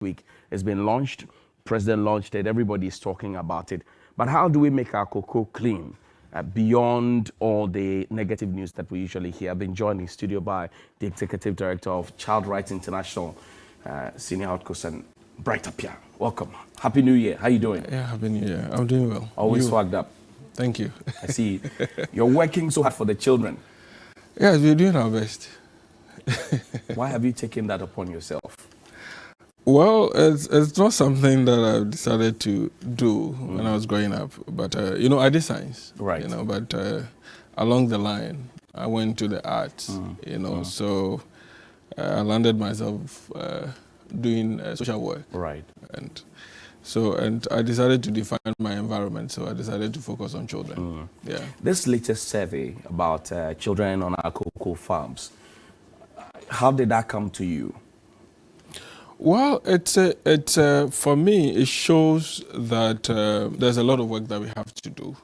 week. It's been launched. President launched it. Everybody is talking about it. But how do we make our cocoa clean beyond all the negative news that we usually hear? I've been joined in studio by the Executive Director of Child Rights International, Senior Outcoast, Bright Apia. Welcome. Happy New Year. How you doing? Yeah, Happy New Year. I'm doing well. Always swagged up. Thank you. I see. You're working so hard for the children. Yes, we're doing our best. Why have you taken that upon yourself? Well, it's not something that I've decided to do when I was growing up. But, I did science. Right. But along the line, I went to the arts, So I landed myself doing social work. Right. And I decided to define my environment, so I decided to focus on children. Yeah. This latest survey about children on our cocoa farms, how did that come to you? Well, for me, it shows that there's a lot of work that we have to do.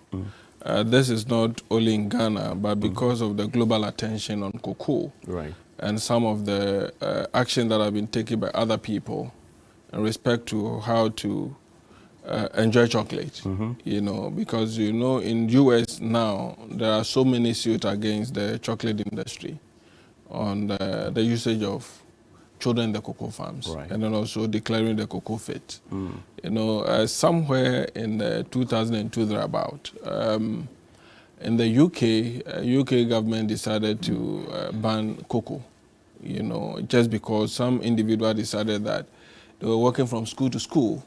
This is not only in Ghana, but because of the global attention on cocoa, right, and some of the action that have been taken by other people in respect to how to enjoy chocolate, because, in US now, there are so many suits against the chocolate industry on the usage of children in the cocoa farms, right, and then also declaring the cocoa fit. Somewhere in 2002 thereabout, in the UK government decided to ban cocoa, just because some individual decided that they were working from school to school,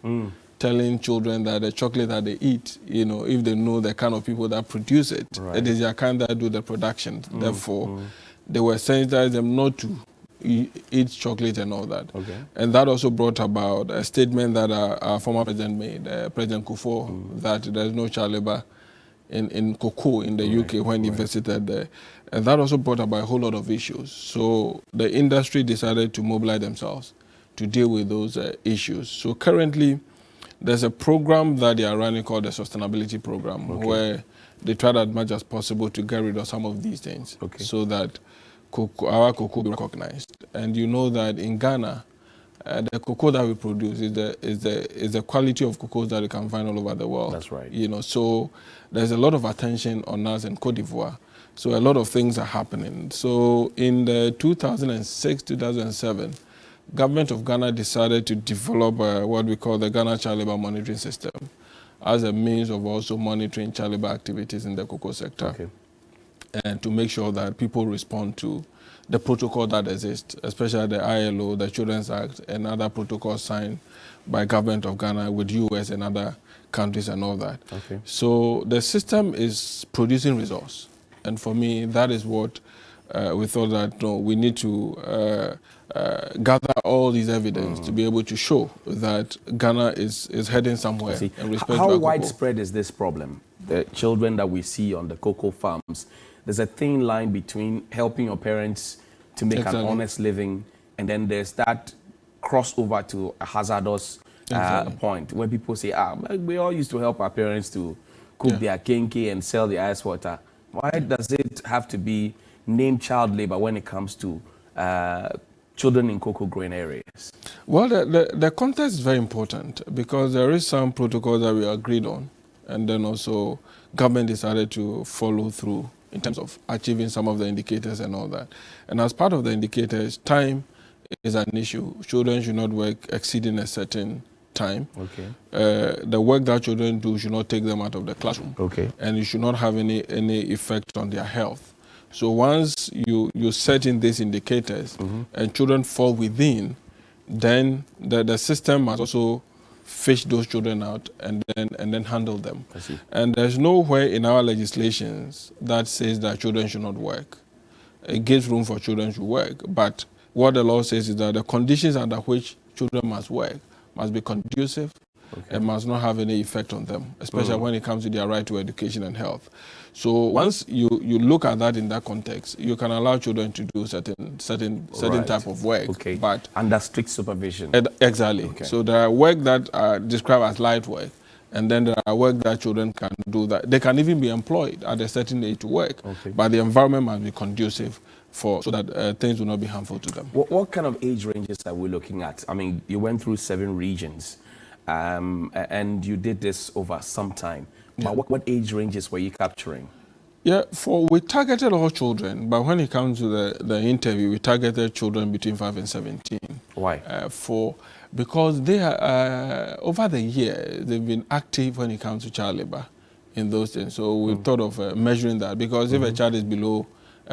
telling children that the chocolate that they eat, if they know the kind of people that produce it, right, it is their kind that do the production. Therefore, they were sensitizing them not to eat chocolate and all that. Okay. And that also brought about a statement that our former president made, President Kufuor, that there's no child labor in cocoa in the UK when he visited there. And that also brought about a whole lot of issues. So the industry decided to mobilize themselves to deal with those issues. So currently, there's a program that they are running called the Sustainability Program, where they try as much as possible to get rid of some of these things, so that our cocoa be recognized. And you know that in Ghana, the cocoa that we produce is the quality of cocoa that you can find all over the world. That's right. So there's a lot of attention on us in Cote d'Ivoire. So a lot of things are happening. So in the 2006, 2007, government of Ghana decided to develop what we call the Ghana Child Labor Monitoring System as a means of also monitoring child labor activities in the cocoa sector. And to make sure that people respond to the protocol that exists, especially the ILO, the Children's Act, and other protocols signed by government of Ghana with US and other countries and all that. So the system is producing results. And for me, that is what we thought that we need to gather all these evidence to be able to show that Ghana is heading somewhere in respect to how cocoa. widespread is this problem? The children that we see on the cocoa farms, there's a thin line between helping your parents to make an honest living, and then there's that crossover to a hazardous point where people say, we all used to help our parents to cook their kenke and sell the ice water. Why does it have to be named child labor when it comes to children in cocoa growing areas? Well, the context is very important because there is some protocol that we agreed on, and then also government decided to follow through in terms of achieving some of the indicators and all that. And as part of the indicators, time is an issue. Children should not work exceeding a certain time. The work that children do should not take them out of the classroom. And it should not have any effect on their health. So once you set in these indicators and children fall within, then the system must also fish those children out and then handle them. And there's nowhere in our legislations that says that children should not work. It gives room for children to work, but what the law says is that the conditions under which children must work must be conducive and must not have any effect on them, especially when it comes to their right to education and health. So once you look at that in that context, you can allow children to do certain type of work, but under strict supervision. Exactly. So there are work that are described as light work, and then there are work that children can do that they can even be employed at a certain age to work, but the environment must be conducive so that things will not be harmful to them. What kind of age ranges are we looking at? I mean, you went through 7 regions, and you did this over some time. Yeah. But what age ranges were you capturing? Yeah, we targeted all children, but when it comes to the interview, we targeted children between 5 and 17. Why? Because they are, over the years, they've been active when it comes to child labor in those things. So we thought of measuring that, because if a child is below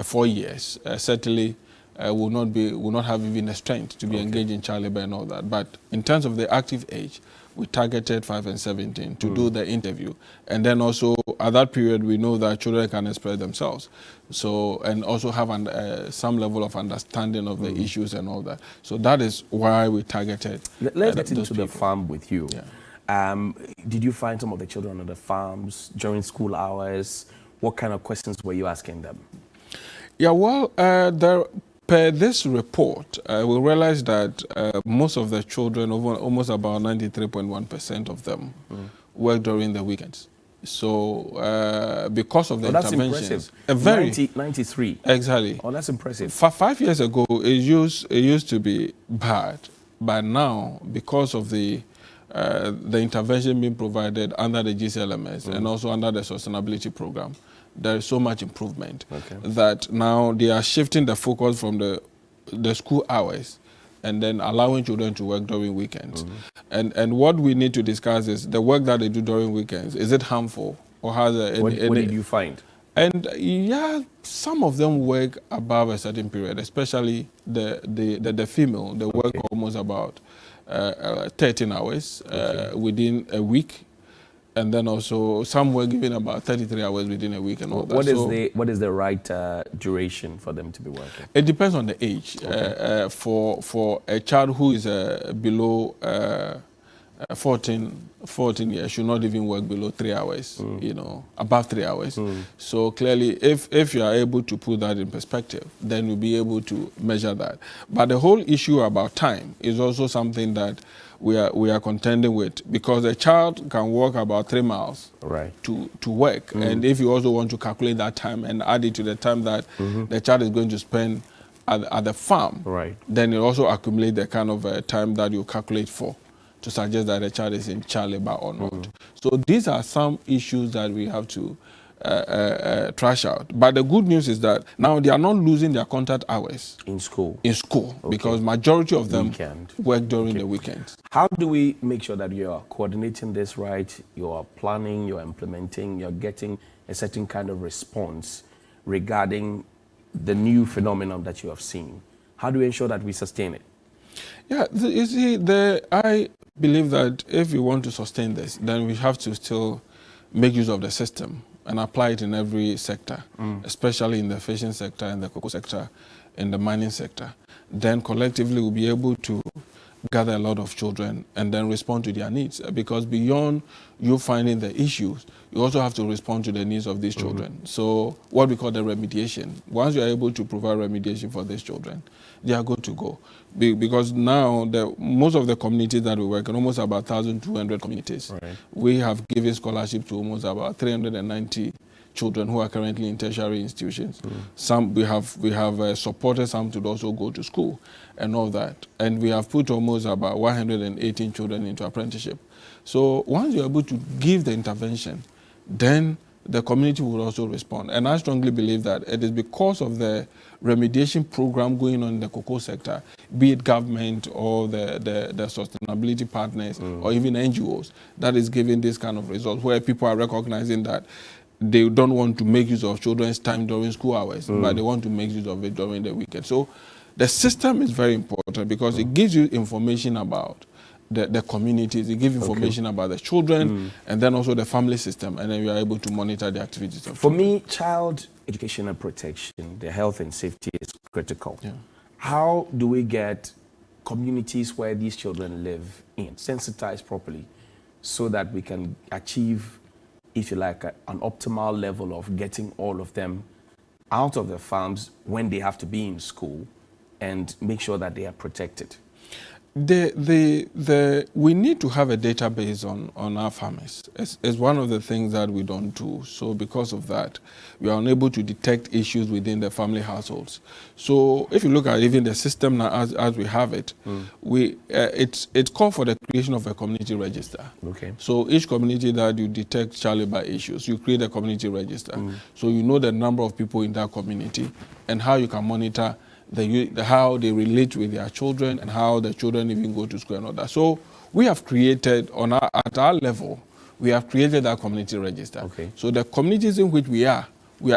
4 years, certainly will not have even the strength to be engaged in child labor and all that. But in terms of the active age, we targeted 5 and 17 to do the interview. And then also at that period, we know that children can express themselves. So, and also have some level of understanding of the issues and all that. So that is why we targeted Let's get into the farm with you. Yeah. Did you find some of the children on the farms during school hours? What kind of questions were you asking them? Yeah, well, per this report, we realized that most of the children, almost about 93.1% of them, work during the weekends. So because of the interventions, that's impressive. 93. Exactly. Oh, that's impressive. 5 years ago, it used to be bad, but now because of the intervention being provided under the GCLMS and also under the sustainability program, there is so much improvement that now they are shifting the focus from the school hours and then allowing children to work during weekends. And what we need to discuss is the work that they do during weekends. Is it harmful or has what did you find? And yeah, some of them work above a certain period, especially the female. They work almost about 13 hours within a week. And then also some were given about 33 hours within a week and all that. What is the right duration for them to be working? It depends on the age. For a child who is below 14 years should not even work below 3 hours, above 3 hours. So clearly, if you are able to put that in perspective, then you'll be able to measure that. But the whole issue about time is also something that we are contending with, because a child can walk about 3 miles to work. And if you also want to calculate that time and add it to the time that the child is going to spend at the farm, then it also accumulates the kind of time that you calculate for to suggest that the child is in child labor or not. So these are some issues that we have to trash out. But the good news is that now they are not losing their contact hours in school. Because majority of them work during the weekends. How do we make sure that you are coordinating this right, you are planning, you're implementing, you're getting a certain kind of response regarding the new phenomenon that you have seen? How do we ensure that we sustain it? Yeah, you see, I believe that if we want to sustain this, then we have to still make use of the system and apply it in every sector, especially in the fishing sector, in the cocoa sector, in the mining sector. Then collectively we'll be able to gather a lot of children and then respond to their needs. Because beyond you finding the issues, you also have to respond to the needs of these children. So what we call the remediation. Once you're able to provide remediation for these children, they are good to go. Because now most of the communities that we work in, almost about 1,200 communities, we have given scholarship to almost about 390 children who are currently in tertiary institutions. Some we have supported some to also go to school and all that. And we have put almost about 118 children into apprenticeship. So once you're able to give the intervention, then the community will also respond. And I strongly believe that it is because of the remediation program going on in the cocoa sector, be it government or the sustainability partners or even NGOs, that is giving this kind of results, where people are recognizing that they don't want to make use of children's time during school hours, but they want to make use of it during the weekend. So the system is very important because it gives you information about the communities, it gives information about the children and then also the family system, and then you are able to monitor the activities of children. Me, child education and protection, their health and safety is critical. How do we get communities where these children live in sensitized properly so that we can achieve, if you like, an optimal level of getting all of them out of the farms when they have to be in school and make sure that they are protected? We need to have a database on our farmers. It's one of the things that we don't do. So because of that, we are unable to detect issues within the family households. So if you look at even the system now as we have it, it's called for the creation of a community register. Okay. So each community that you detect child labor issues, you create a community register. So you know the number of people in that community and how you can monitor how they relate with their children and how the children even go to school and all that. So we have created, at our level, we have created that community register. Okay. So the communities in which we are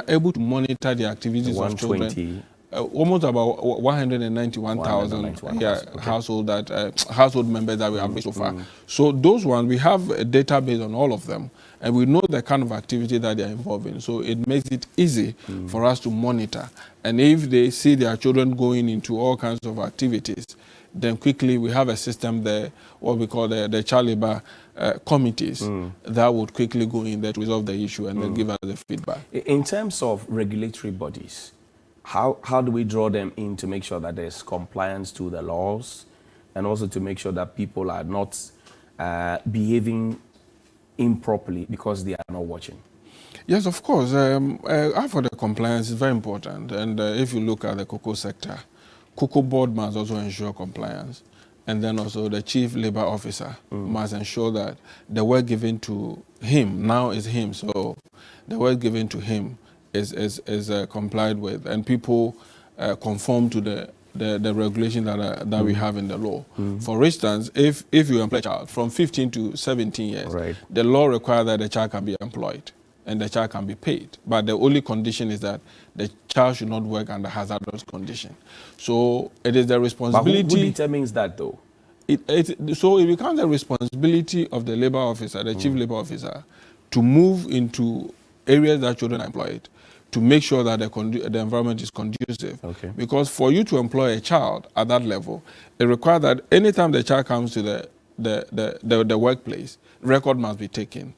able to monitor the activities of children. Almost about 191,000 household members that we have so far. So those ones, we have a database on all of them, and we know the kind of activity that they are involved in. So it makes it easy for us to monitor. And if they see their children going into all kinds of activities, then quickly we have a system there, what we call the child labor committees, that would quickly go in there to resolve the issue and then give us the feedback. In terms of regulatory bodies, how do we draw them in to make sure that there's compliance to the laws and also to make sure that people are not behaving improperly because they are not watching? Yes, of course. For the compliance is very important. And if you look at the cocoa sector, Cocoa Board must also ensure compliance. And then also the Chief Labor Officer must ensure that the work given to him, now is him, so the work given to him is complied with, and people conform to the regulation that we have in the law. For instance, if you employ a child from 15 to 17 years, the law requires that the child can be employed and the child can be paid. But the only condition is that the child should not work under hazardous condition. So it is the responsibility. But who determines that though? So it becomes the responsibility of the labor officer, the chief labor officer, to move into areas that children are employed, to make sure that the environment is conducive. Okay. Because for you to employ a child at that level, it requires that anytime the child comes to the workplace, record must be taken.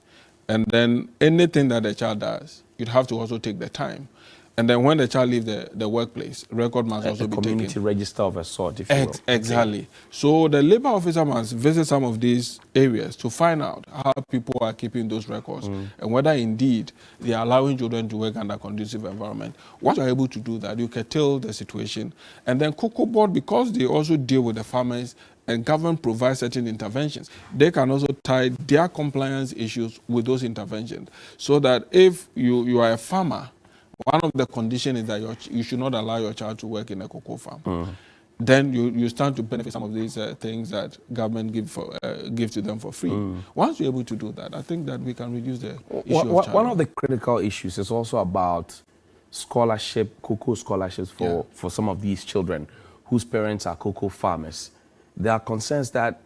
And then anything that the child does, you'd have to also take the time. And then when the child leaves the workplace, record must also be taken. A community register of a sort, if you will. Exactly. So the labor officer must visit some of these areas to find out how people are keeping those records and whether indeed they are allowing children to work under a conducive environment. Once you're able to do that, you curtail the situation. And then Cocoa Board, because they also deal with the farmers and government provides certain interventions, they can also tie their compliance issues with those interventions. So that if you are a farmer, one of the conditions is that you should not allow your child to work in a cocoa farm. Then you stand to benefit some of these things that government give to them for free. Once you're able to do that, I think that we can reduce the issue of child. One of the critical issues is also about cocoa scholarships for some of these children whose parents are cocoa farmers. There are concerns that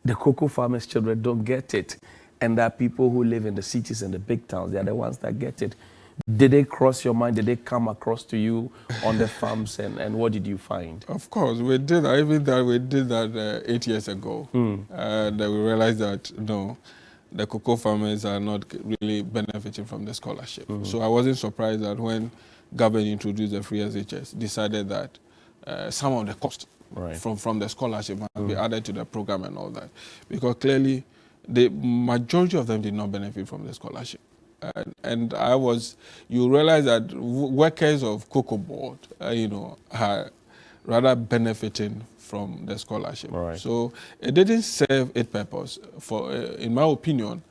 the cocoa farmers' children don't get it, and that people who live in the cities and the big towns, they are the ones that get it. Did they cross your mind? Did they come across to you on the farms, and what did you find? Of course, we did that. Even that we did that 8 years ago. And we realized that, no, the cocoa farmers are not really benefiting from the scholarship. So I wasn't surprised that when government introduced the free SHS, decided that some of the cost from the scholarship must be added to the program and all that. Because clearly, the majority of them did not benefit from the scholarship. And you realize that workers of Cocoa Board, are rather benefiting from the scholarship. So it didn't serve its purpose. In my opinion,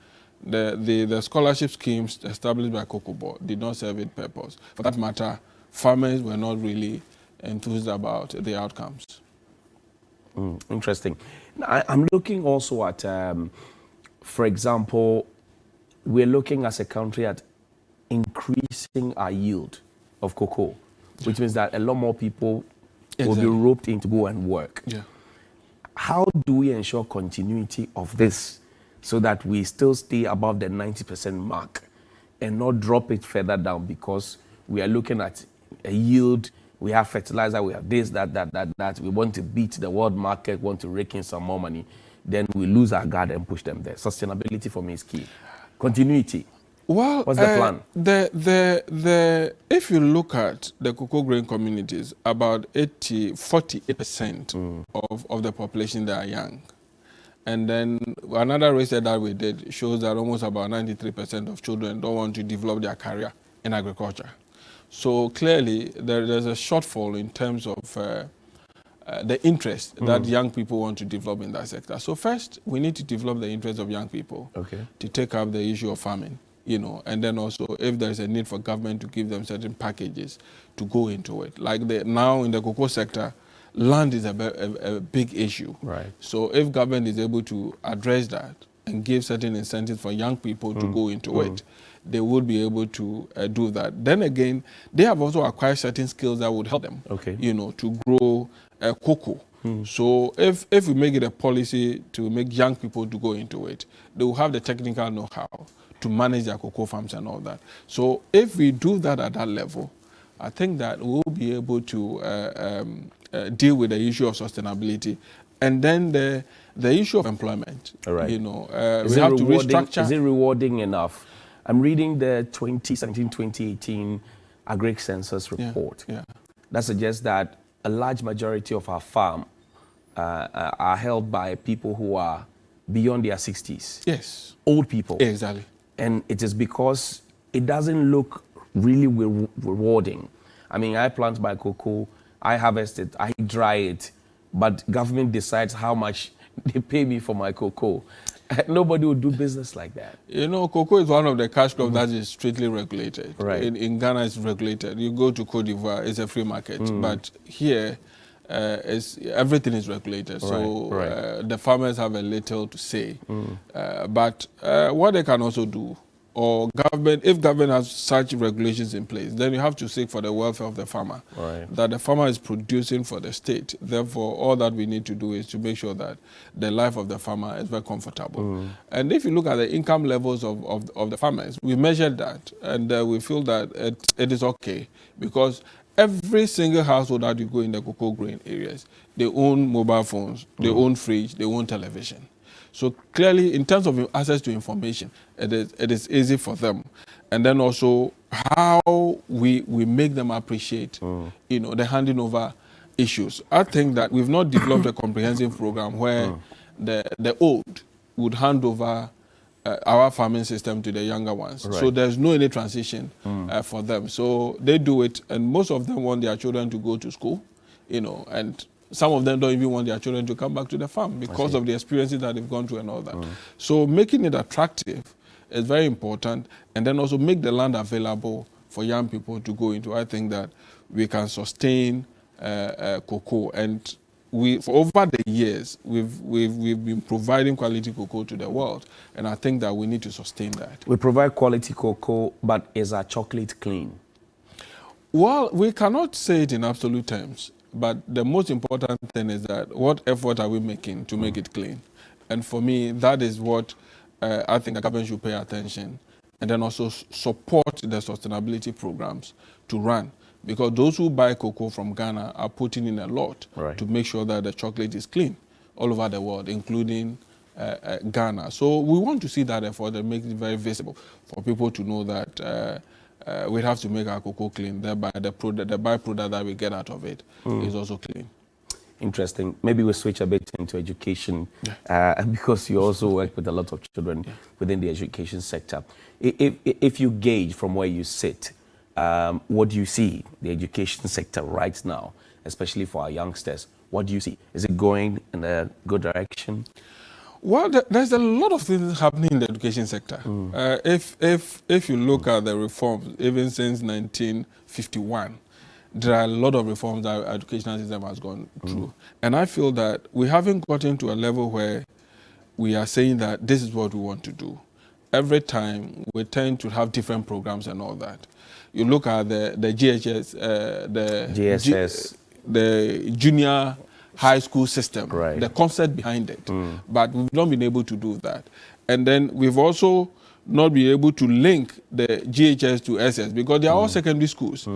the scholarship schemes established by Cocoa Board did not serve its purpose. For that matter, farmers were not really enthused about the outcomes. Interesting. I'm looking also at, for example, we're looking as a country at increasing our yield of cocoa, which means that a lot more people will be roped in to go and work. How do we ensure continuity of this so that we still stay above the 90% mark and not drop it further down, because we are looking at a yield, we have fertilizer, we have this, that. We want to beat the world market, want to rake in some more money. Then we lose our guard and push them there. Sustainability for me is key. Continuity. Well, what's the plan? If you look at the cocoa grain communities, about 48% of the population that are young. And then another research that we did shows that almost about 93% of children don't want to develop their career in agriculture. So clearly, there's a shortfall in terms of the interest that young people want to develop in that sector. So first, we need to develop the interest of young people to take up the issue of farming, you know, and then also if there's a need for government to give them certain packages to go into it. Like now in the cocoa sector, land is a big issue. Right. So if government is able to address that and give certain incentives for young people to go into it, they would be able to do that. Then again, they have also acquired certain skills that would help them, you know, to grow cocoa. So if we make it a policy to make young people to go into it, they will have the technical know-how to manage their cocoa farms and all that. So if we do that at that level, I think that we'll be able to deal with the issue of sustainability, and then the issue of employment. Right. You know, we have to restructure. Is it rewarding enough? I'm reading the 2017-2018 Agric Census report. Yeah. That suggests that a large majority of our farm are held by people who are beyond their 60s. Yes. Old people. Exactly. And it is because it doesn't look really rewarding. I mean, I plant my cocoa, I harvest it, I dry it, but government decides how much they pay me for my cocoa. Nobody would do business like that. You know, cocoa is one of the cash crops that is strictly regulated. Right. In Ghana, it's regulated. You go to Cote d'Ivoire, it's a free market. But here, everything is regulated. So the farmers have a little to say. But what they can also do, or government, if government has such regulations in place, then you have to seek for the welfare of the farmer. Right. That the farmer is producing for the state. Therefore, all that we need to do is to make sure that the life of the farmer is very comfortable. And if you look at the income levels of the farmers, we measured that, and we feel that it is okay, because every single household that you go in the cocoa grain areas, they own mobile phones, they own fridge, they own television. So clearly, in terms of access to information, it is easy for them. And then also how we make them appreciate, you know, the handing over issues. I think that we've not developed a comprehensive program where the old would hand over our farming system to the younger ones. Right. So there's no any transition for them. So they do it, and most of them want their children to go to school, you know, and some of them don't even want their children to come back to the farm because of the experiences that they've gone through and all that. So making it attractive is very important, and then also make the land available for young people to go into. I think that we can sustain cocoa, and for over the years we've been providing quality cocoa to the world, and I think that we need to sustain that. We provide quality cocoa, but is our chocolate clean? Well, we cannot say it in absolute terms. But the most important thing is that what effort are we making to make it clean? And for me, that is what I think the government should pay attention, and then also support the sustainability programs to run. Because those who buy cocoa from Ghana are putting in a lot to make sure that the chocolate is clean all over the world, including Ghana. So we want to see that effort and make it very visible for people to know that we have to make our cocoa clean, thereby the byproduct that we get out of it is also clean. Interesting. Maybe we'll switch a bit into education, because you also work with a lot of children within the education sector. If you gauge from where you sit, what do you see the education sector right now, especially for our youngsters? What do you see? Is it going in a good direction? Well, there's a lot of things happening in the education sector. If you look at the reforms, even since 1951, there are a lot of reforms that our educational system has gone through. And I feel that we haven't gotten to a level where we are saying that this is what we want to do. Every time we tend to have different programs and all that. You look at the GHS, the GSS, the junior high school system, the concept behind it. But we've not been able to do that. And then we've also not been able to link the GHS to SS because they are all secondary schools.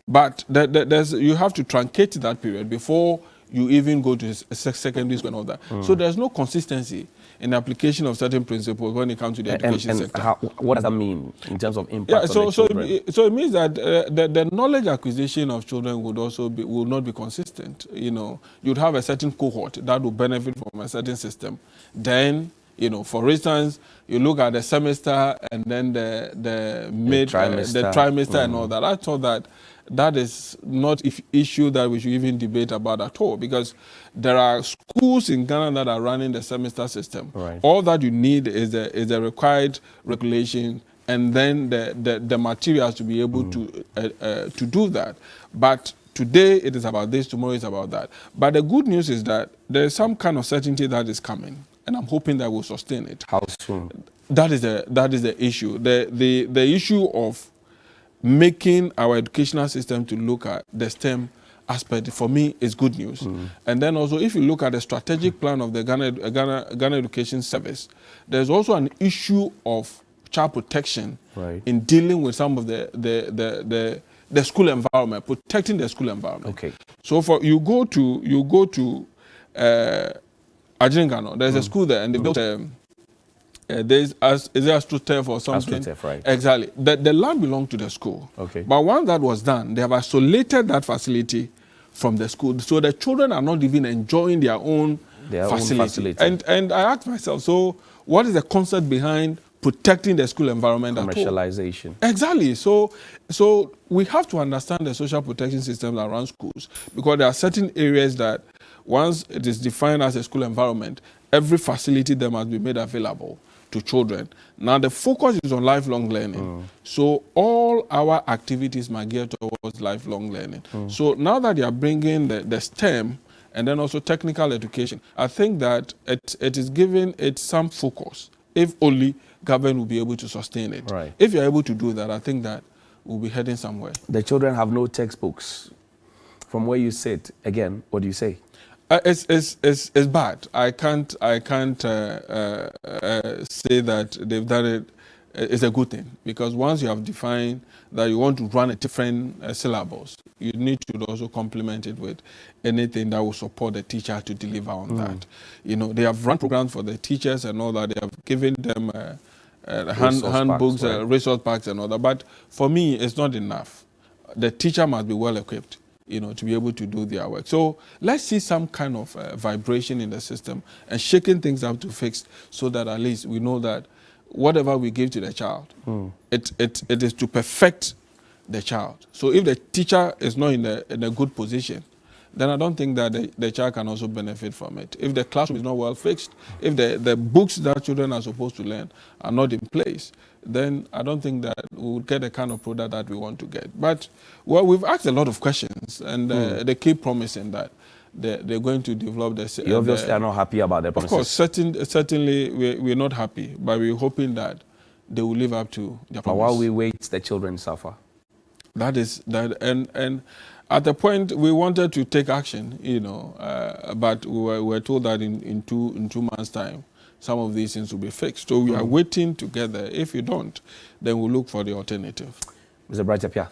But you have to truncate that period before you even go to secondary school and all that. So there's no consistency in the application of certain principles when it comes to the education sector. What does that mean in terms of impact Yeah, on the children? so it means that the knowledge acquisition of children will not be consistent. You know, you'd have a certain cohort that will benefit from a certain system. Then, you know, for instance, you look at the semester and then the trimester and all that. I thought that is not an issue that we should even debate about at all, because there are schools in Ghana that are running the semester system. Right. All that you need is the required regulation and then the materials to be able to do that. But today it is about this, tomorrow is about that. But the good news is that there is some kind of certainty that is coming, and I'm hoping that we'll sustain it. How soon? That is the issue. The issue of making our educational system to look at the STEM aspect, for me, is good news. And then also, if you look at the strategic plan of the Ghana Education Service, there's also an issue of child protection in dealing with some of the school environment, protecting the school environment. Okay. So you go to Ajingano, there's a school there, and they built is there AstroTurf or something? AstroTurf, right. Exactly. The land belonged to the school. Okay. But once that was done, they have isolated that facility from the school. So the children are not even enjoying their own facility. And I asked myself, so what is the concept behind protecting the school environment? Commercialization. Exactly. So we have to understand the social protection systems around schools, because there are certain areas that once it is defined as a school environment, every facility there must be made available to children. Now the focus is on lifelong learning. So all our activities must gear towards lifelong learning. So now that you are bringing the STEM and then also technical education, I think that it is giving it some focus, if only government will be able to sustain it. Right. If you're able to do that, I think that we'll be heading somewhere. The children have no textbooks. From where you sit, again, what do you say? It's bad. I can't say that they've done it. It's a good thing, because once you have defined that you want to run a different syllabus, you need to also complement it with anything that will support the teacher to deliver on that. You know, they have run programs for the teachers and all that. They have given them handbooks, resource packs and all that. But for me, it's not enough. The teacher must be well equipped, you know, to be able to do their work. So let's see some kind of vibration in the system and shaking things up to fix, so that at least we know that whatever we give to the child, it is to perfect the child. So if the teacher is not in a good position, then I don't think that the child can also benefit from it. If the classroom is not well fixed, if the books that children are supposed to learn are not in place, then I don't think that we will get the kind of product that we want to get. But well, we've asked a lot of questions, and they keep promising that they're going to develop the... You obviously are not happy about the promises. Of course, certainly we're not happy, but we're hoping that they will live up to their promise. But while we wait, the children suffer. And at the point we wanted to take action, you know, but we were told that in 2 months' time, some of these things will be fixed. So we are waiting together. If you don't, then we'll look for the alternative. Mr. Brightapia,